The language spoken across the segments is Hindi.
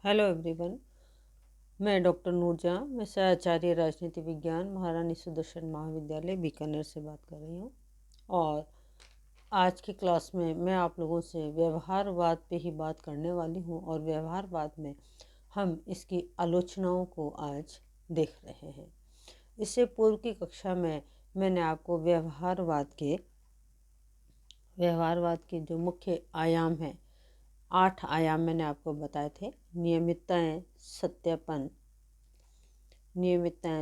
Hello everyone. मैं डॉक्टर नूरजहाँ, मैं सहआचार्य राजनीति विज्ञान महारानी सुदर्शन महाविद्यालय बीकानेर से बात कर रही हूँ। और आज की क्लास में मैं आप लोगों से व्यवहारवाद पे ही बात करने वाली हूँ और व्यवहारवाद में हम इसकी आलोचनाओं को आज देख रहे हैं। इससे पूर्व की कक्षा में मैंने आपको व्यवहारवाद के जो मुख्य आयाम हैं, 8 आयाम मैंने आपको बताए थे। नियमितताएं,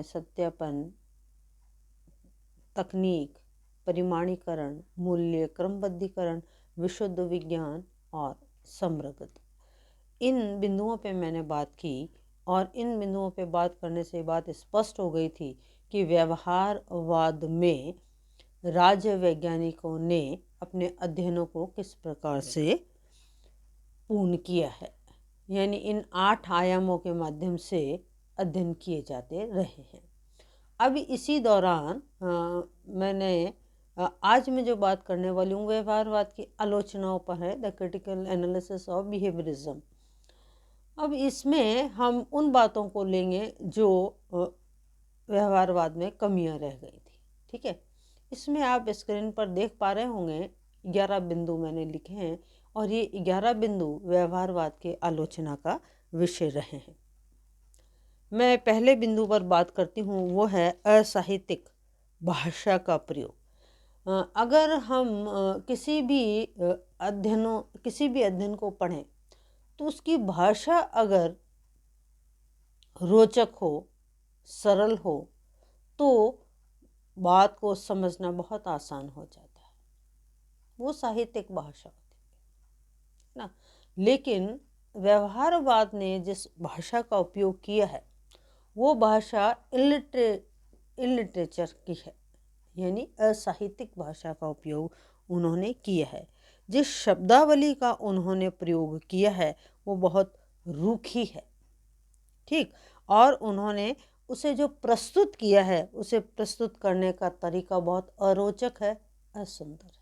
सत्यापन, तकनीक, परिमाणीकरण, मूल्य, क्रमबद्धीकरण, विशुद्ध विज्ञान और समरगत। इन बिंदुओं पे मैंने बात की और इन बिंदुओं पे बात करने से बात स्पष्ट हो गई थी कि व्यवहारवाद में राज्य वैज्ञानिकों ने अपने अध्ययनों को किस प्रकार से पूर्ण किया है। यानी इन 8 आयामों के माध्यम से अध्ययन किए जाते रहे हैं। अब इसी दौरान आज मैं जो बात करने वाली हूँ व्यवहारवाद की आलोचनाओं पर है, the critical analysis of behaviourism. अब इसमें हम उन बातों को लेंगे जो व्यवहारवाद में कमियां रह गई थी। ठीक है, इसमें आप स्क्रीन पर देख पा रहे होंगे 11 बिंदु मैंने लिखे हैं और ये 11 बिंदु व्यवहारवाद के आलोचना का विषय रहे हैं। मैं पहले बिंदु पर बात करती हूँ, वो है असाहित्यिक भाषा का प्रयोग। अगर हम किसी भी अध्ययन को पढ़ें तो उसकी भाषा अगर रोचक हो, सरल हो, तो बात को समझना बहुत आसान हो जाता है। वो साहित्यिक भाषा होती है ना। लेकिन व्यवहारवाद ने जिस भाषा का उपयोग किया है वो भाषा इलिटरेचर की है, यानी असाहित्यिक भाषा का उपयोग उन्होंने किया है। जिस शब्दावली का उन्होंने प्रयोग किया है वो बहुत रूखी है। ठीक, और उन्होंने उसे जो प्रस्तुत किया है उसे प्रस्तुत करने का तरीका बहुत अरोचक है, असुंदर है।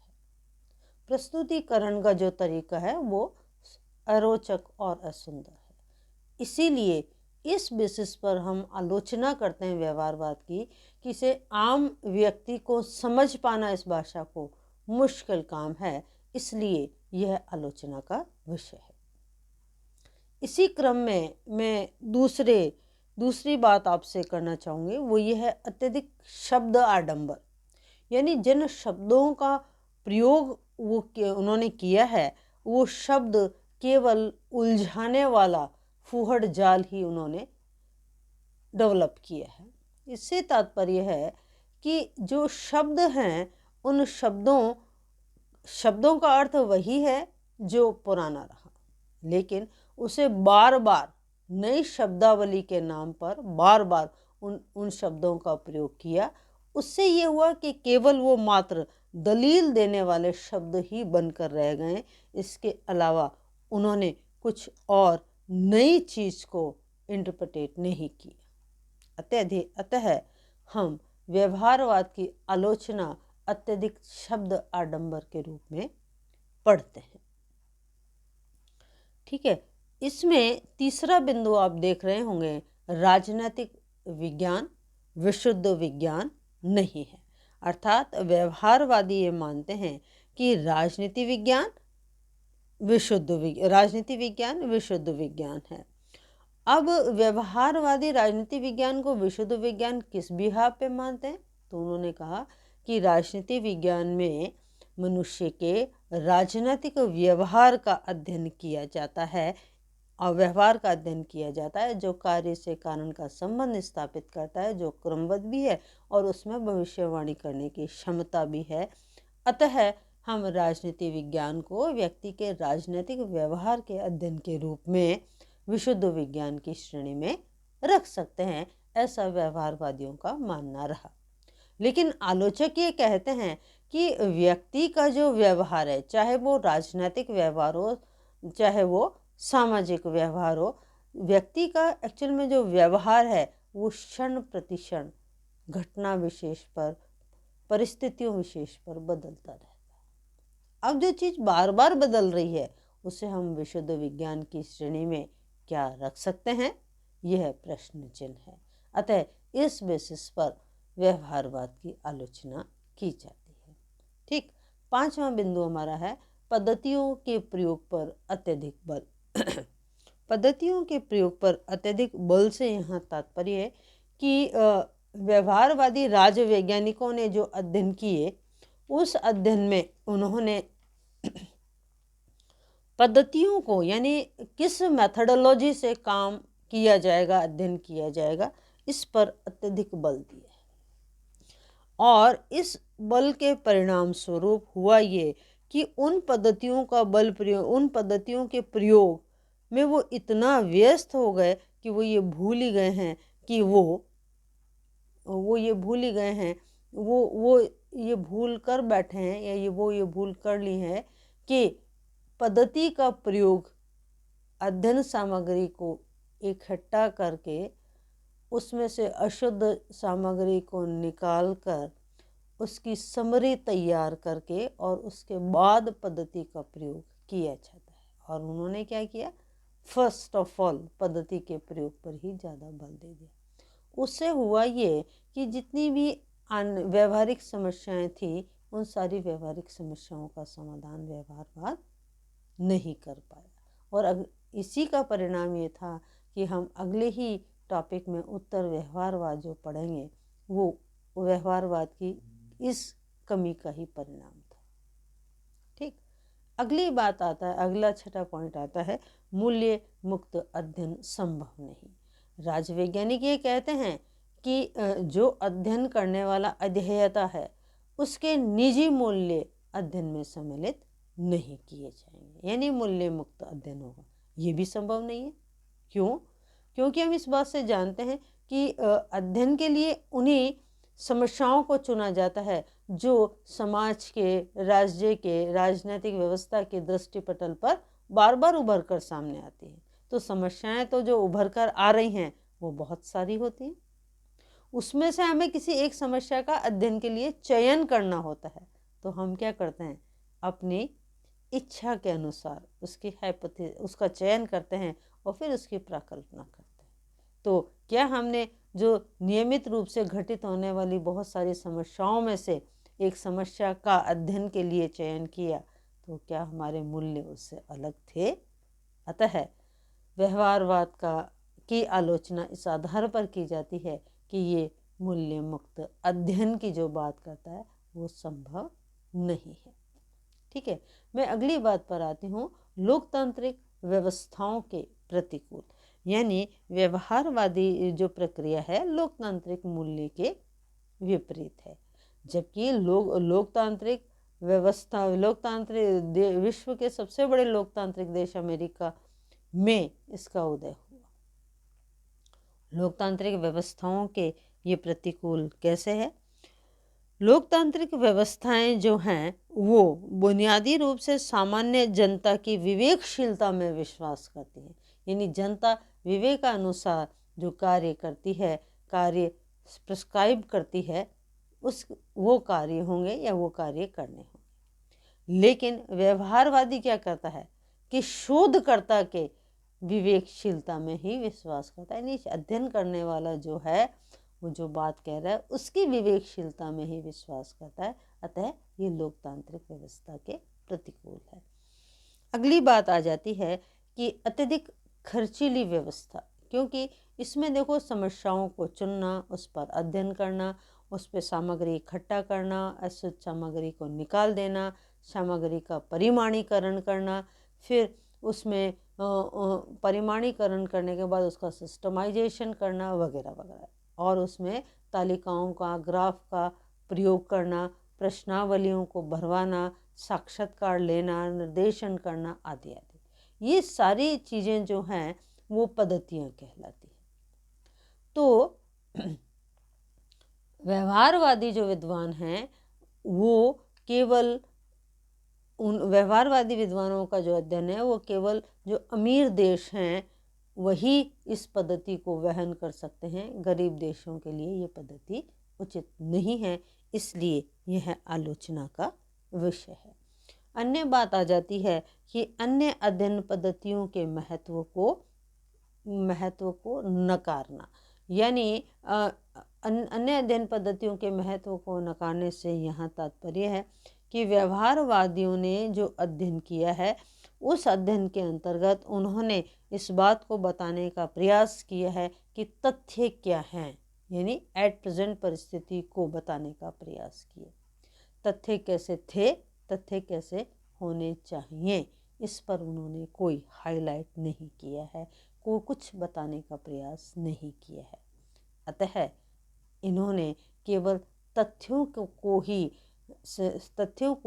प्रस्तुतिकरण का जो तरीका है वो अरोचक और असुंदर है। इसीलिए इस बेसिस पर हम आलोचना करते हैं व्यवहारवाद की कि इसे आम व्यक्ति को समझ पाना इस भाषा को मुश्किल काम है, इसलिए यह आलोचना का विषय है। इसी क्रम में मैं दूसरी बात आपसे करना चाहूँगी, वो ये है अत्यधिक शब्द आडंबर। यानी जिन शब्दों का प्रयोग उन्होंने किया है वो शब्द केवल उलझाने वाला फूहड़ जाल ही उन्होंने डेवलप किया है। इससे तात्पर्य है कि जो शब्द हैं उन शब्दों का अर्थ वही है जो पुराना रहा, लेकिन उसे बार बार नई शब्दावली के नाम पर बार बार उन शब्दों का प्रयोग किया। उससे ये हुआ कि केवल वो मात्र दलील देने वाले शब्द ही बनकर रह गए। इसके अलावा उन्होंने कुछ और नई चीज़ को इंटरप्रेट नहीं किया। अतः हम व्यवहारवाद की आलोचना अत्यधिक शब्द आडंबर के रूप में पढ़ते हैं। ठीक है, इसमें तीसरा बिंदु आप देख रहे होंगे, राजनीतिक विज्ञान विशुद्ध विज्ञान नहीं है। अर्थात व्यवहारवादी ये मानते हैं कि राजनीति विज्ञान विशुद्ध विज्ञान है। अब व्यवहारवादी राजनीति विज्ञान को विशुद्ध विज्ञान किस बिहाफ पे मानते हैं? तो उन्होंने कहा कि राजनीति विज्ञान में मनुष्य के राजनीतिक व्यवहार का अध्ययन किया जाता है और व्यवहार का अध्ययन किया जाता है जो कार्य से कारण का संबंध स्थापित करता है, जो क्रमबद्ध भी है और उसमें भविष्यवाणी करने की क्षमता भी है। अतः हम राजनीति विज्ञान को व्यक्ति के राजनीतिक व्यवहार के अध्ययन के रूप में विशुद्ध विज्ञान की श्रेणी में रख सकते हैं, ऐसा व्यवहारवादियों का मानना रहा। लेकिन आलोचक ये कहते हैं कि व्यक्ति का जो व्यवहार है, चाहे वो राजनीतिक व्यवहार हो चाहे वो सामाजिक व्यवहार हो, व्यक्ति का एक्चुअल में जो व्यवहार है वो क्षण प्रतिक्षण घटना विशेष पर, परिस्थितियों विशेष पर बदलता रहता है। अब जो चीज़ बार बार बदल रही है उसे हम विशुद्ध विज्ञान की श्रेणी में क्या रख सकते हैं, यह प्रश्न चिन्ह है। अतः इस बेसिस पर व्यवहारवाद की आलोचना की जाती है। ठीक, 5वां बिंदु हमारा है पद्धतियों के प्रयोग पर अत्यधिक बल। पद्धतियों के प्रयोग पर अत्यधिक बल से यहाँ तात्पर्य है कि व्यवहारवादी राजवैज्ञानिकों ने जो अध्ययन किए, उस अध्ययन में उन्होंने पद्धतियों को, यानी किस मेथडोलॉजी से काम किया जाएगा, अध्ययन किया जाएगा, इस पर अत्यधिक बल दिया है। और इस बल के परिणाम स्वरूप हुआ ये कि उन पद्धतियों का बल प्रयोग, उन पद्धतियों के प्रयोग में वो इतना व्यस्त हो गए कि वो ये भूल ही गए हैं कि वो ये भूल ही गए हैं, वो ये भूल कर बैठे हैं, या ये भूल कर ली है कि पद्धति का प्रयोग अध्ययन सामग्री को इकट्ठा करके उसमें से अशुद्ध सामग्री को निकाल कर उसकी समरी तैयार करके और उसके बाद पद्धति का प्रयोग किया जाता है। और उन्होंने क्या किया, फर्स्ट ऑफ ऑल पद्धति के प्रयोग पर ही ज़्यादा बल दे दिया। उससे हुआ ये कि जितनी भी व्यवहारिक समस्याएं थी, उन सारी व्यवहारिक समस्याओं का समाधान व्यवहारवाद नहीं कर पाया। और इसी का परिणाम ये था कि हम अगले ही टॉपिक में उत्तर व्यवहारवाद जो पढ़ेंगे, वो व्यवहारवाद की इस कमी का ही परिणाम था। ठीक, अगली बात आता है, अगला छठा पॉइंट आता है मूल्य मुक्त अध्ययन संभव नहीं। राजवैज्ञानिक ये कहते हैं कि जो अध्ययन करने वाला अध्येयता है, उसके निजी मूल्य अध्ययन में सम्मिलित नहीं किए जाएंगे, यानी मूल्य मुक्त अध्ययन होगा। ये भी संभव नहीं है। क्यों? क्योंकि हम इस बात से जानते हैं कि अध्ययन के लिए उन्हीं समस्याओं को चुना जाता है जो समाज के, राज्य के, राजनीतिक व्यवस्था के दृष्टिपटल पर बार बार उभर कर सामने आती हैं। तो समस्याएं तो जो उभर कर आ रही हैं वो बहुत सारी होती हैं, उसमें से हमें किसी एक समस्या का अध्ययन के लिए चयन करना होता है। तो हम क्या करते हैं, अपनी इच्छा के अनुसार उसका चयन करते हैं और फिर उसकी प्राकल्पना करते हैं। तो क्या हमने जो नियमित रूप से घटित होने वाली बहुत सारी समस्याओं में से एक समस्या का अध्ययन के लिए चयन किया, तो क्या हमारे मूल्य उससे अलग थे? अतः व्यवहारवाद की आलोचना इस आधार पर की जाती है कि ये मूल्य मुक्त अध्ययन की जो बात करता है वो संभव नहीं है। ठीक है, मैं अगली बात पर आती हूँ, लोकतांत्रिक व्यवस्थाओं के प्रतिकूल। यानी व्यवहारवादी जो प्रक्रिया है लोकतांत्रिक मूल्य के विपरीत है। जबकि लोकतांत्रिक व्यवस्था, विश्व के सबसे बड़े लोकतांत्रिक देश अमेरिका में इसका उदय हुआ। लोकतांत्रिक व्यवस्थाओं के ये प्रतिकूल कैसे है? लोकतांत्रिक व्यवस्थाएं जो हैं वो बुनियादी रूप से सामान्य जनता की विवेकशीलता में विश्वास करती हैं। यानी जनता विवेकानुसार जो कार्य करती है, कार्य प्रिस्क्राइब करती है, वो कार्य होंगे या वो कार्य करने होंगे। लेकिन व्यवहारवादी क्या करता है कि शोधकर्ता के विवेकशीलता में ही विश्वास करता है। यानी अध्ययन करने वाला जो है वो जो बात कह रहा है उसकी विवेकशीलता में ही विश्वास करता है। अतः ये लोकतांत्रिक व्यवस्था के प्रतिकूल है। अगली बात आ जाती है कि अत्यधिक खर्चीली व्यवस्था, क्योंकि इसमें देखो समस्याओं को चुनना, उस पर अध्ययन करना, उस पर सामग्री इकट्ठा करना, अशुद्ध सामग्री को निकाल देना, सामग्री का परिमाणीकरण करना, फिर उसमें परिमाणीकरण करने के बाद उसका सिस्टमाइजेशन करना वगैरह वगैरह, और उसमें तालिकाओं का, ग्राफ का प्रयोग करना, प्रश्नावलियों को भरवाना, साक्षात्कार लेना, निर्देशन करना आदि आदि। ये सारी चीज़ें जो हैं वो पद्धतियाँ कहलाती हैं। तो व्यवहारवादी जो विद्वान हैं वो केवल उन व्यवहारवादी विद्वानों का जो अध्ययन है वो केवल जो अमीर देश हैं वही इस पद्धति को वहन कर सकते हैं। गरीब देशों के लिए ये पद्धति उचित नहीं है, इसलिए यह आलोचना का विषय है। अन्य बात आ जाती है कि अन्य अध्ययन पद्धतियों के महत्व को महत्व को नकारना, यानी अन्य अध्ययन पद्धतियों के महत्व को नकारने से यहाँ तात्पर्य है कि व्यवहारवादियों ने जो अध्ययन किया है उस अध्ययन के अंतर्गत उन्होंने इस बात को बताने का प्रयास किया है कि तथ्य क्या हैं, यानी एट प्रेजेंट परिस्थिति को बताने का प्रयास किया। तथ्य कैसे थे, तथ्य कैसे होने चाहिए, इस पर उन्होंने कोई हाईलाइट नहीं किया है, को कुछ बताने का प्रयास नहीं किया है। अतः इन्होंने केवल तथ्यों को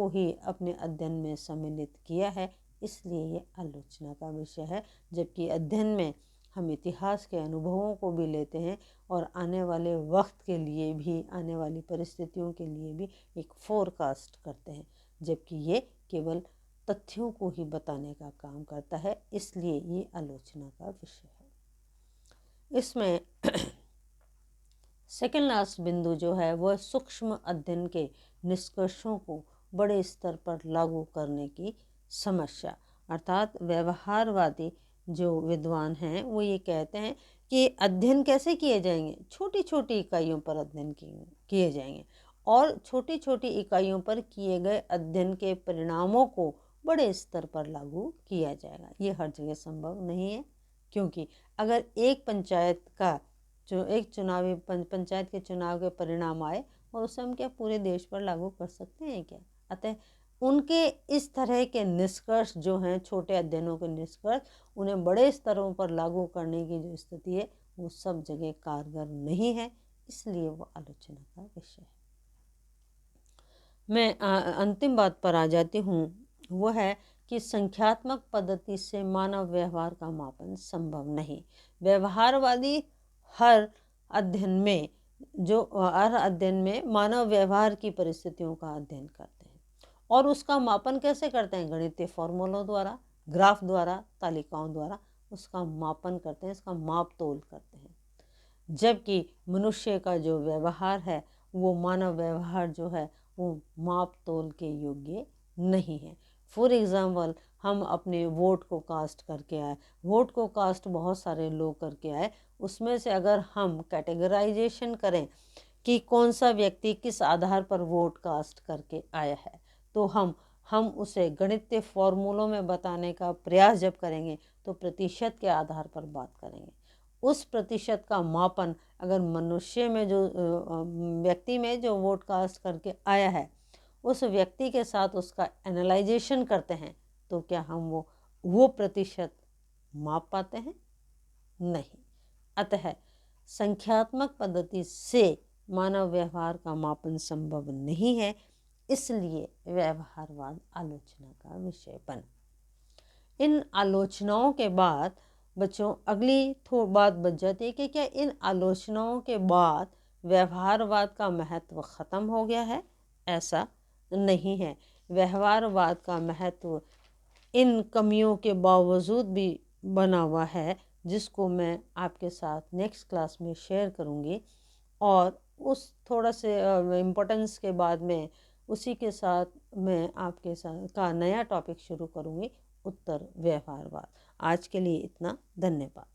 ही अपने अध्ययन में सम्मिलित किया है, इसलिए ये आलोचना का विषय है। जबकि अध्ययन में हम इतिहास के अनुभवों को भी लेते हैं और आने वाले वक्त के लिए भी, आने वाली परिस्थितियों के लिए भी एक फोरकास्ट करते हैं, जबकि ये केवल तथ्यों को ही बताने का काम करता है, इसलिए ये आलोचना का विषय है। इसमें सेकेंड लास्ट बिंदु जो है वह सूक्ष्म अध्ययन के निष्कर्षों को बड़े स्तर पर लागू करने की समस्या, अर्थात व्यवहारवादी जो विद्वान हैं वो ये कहते हैं कि अध्ययन कैसे किए जाएंगे, छोटी छोटी इकाइयों पर अध्ययन किए जाएंगे और छोटी छोटी इकाइयों पर किए गए अध्ययन के परिणामों को बड़े स्तर पर लागू किया जाएगा। ये हर जगह संभव नहीं है, क्योंकि अगर एक पंचायत का जो एक चुनावी पंचायत के चुनाव के परिणाम आए और उसे हम क्या पूरे देश पर लागू कर सकते हैं क्या? अतः उनके इस तरह के निष्कर्ष जो हैं, छोटे अध्ययनों के निष्कर्ष, उन्हें बड़े स्तरों पर लागू करने की जो स्थिति है वो सब जगह कारगर नहीं है, इसलिए वो आलोचना का विषय है। मैं अंतिम बात पर आ जाती हूँ, वो है कि संख्यात्मक पद्धति से मानव व्यवहार का मापन संभव नहीं। व्यवहारवादी हर अध्ययन में मानव व्यवहार की परिस्थितियों का अध्ययन करते हैं और उसका मापन कैसे करते हैं? गणितीय फॉर्मूलों द्वारा, ग्राफ द्वारा, तालिकाओं द्वारा उसका मापन करते हैं, इसका माप तोल करते हैं। जबकि मनुष्य का जो व्यवहार है, वो मानव व्यवहार जो है वो माप तोल के योग्य नहीं है। फॉर एग्जाम्पल, हम अपने वोट को कास्ट करके आए, वोट को कास्ट बहुत सारे लोग करके आए, उसमें से अगर हम कैटेगराइजेशन करें कि कौन सा व्यक्ति किस आधार पर वोट कास्ट करके आया है, तो हम उसे गणितीय फॉर्मूलों में बताने का प्रयास जब करेंगे तो प्रतिशत के आधार पर बात करेंगे। उस प्रतिशत का मापन अगर मनुष्य में जो व्यक्ति में जो वोट कास्ट करके आया है उस व्यक्ति के साथ उसका एनालाइजेशन करते हैं, तो क्या हम वो प्रतिशत माप पाते हैं? नहीं। अतः संख्यात्मक पद्धति से मानव व्यवहार का मापन संभव नहीं है, इसलिए व्यवहारवाद आलोचना का विषय बना। इन आलोचनाओं के बाद बच्चों अगली बात बच जाती है कि क्या इन आलोचनाओं के बाद व्यवहारवाद का महत्व खत्म हो गया है? ऐसा नहीं है। व्यवहारवाद का महत्व इन कमियों के बावजूद भी बना हुआ है, जिसको मैं आपके साथ नेक्स्ट क्लास में शेयर करूँगी। और उस थोड़ा से इम्पोर्टेंस के बाद में उसी के साथ मैं आपके साथ का नया टॉपिक शुरू करूँगी, उत्तर व्यवहारवाद। आज के लिए इतना, धन्यवाद।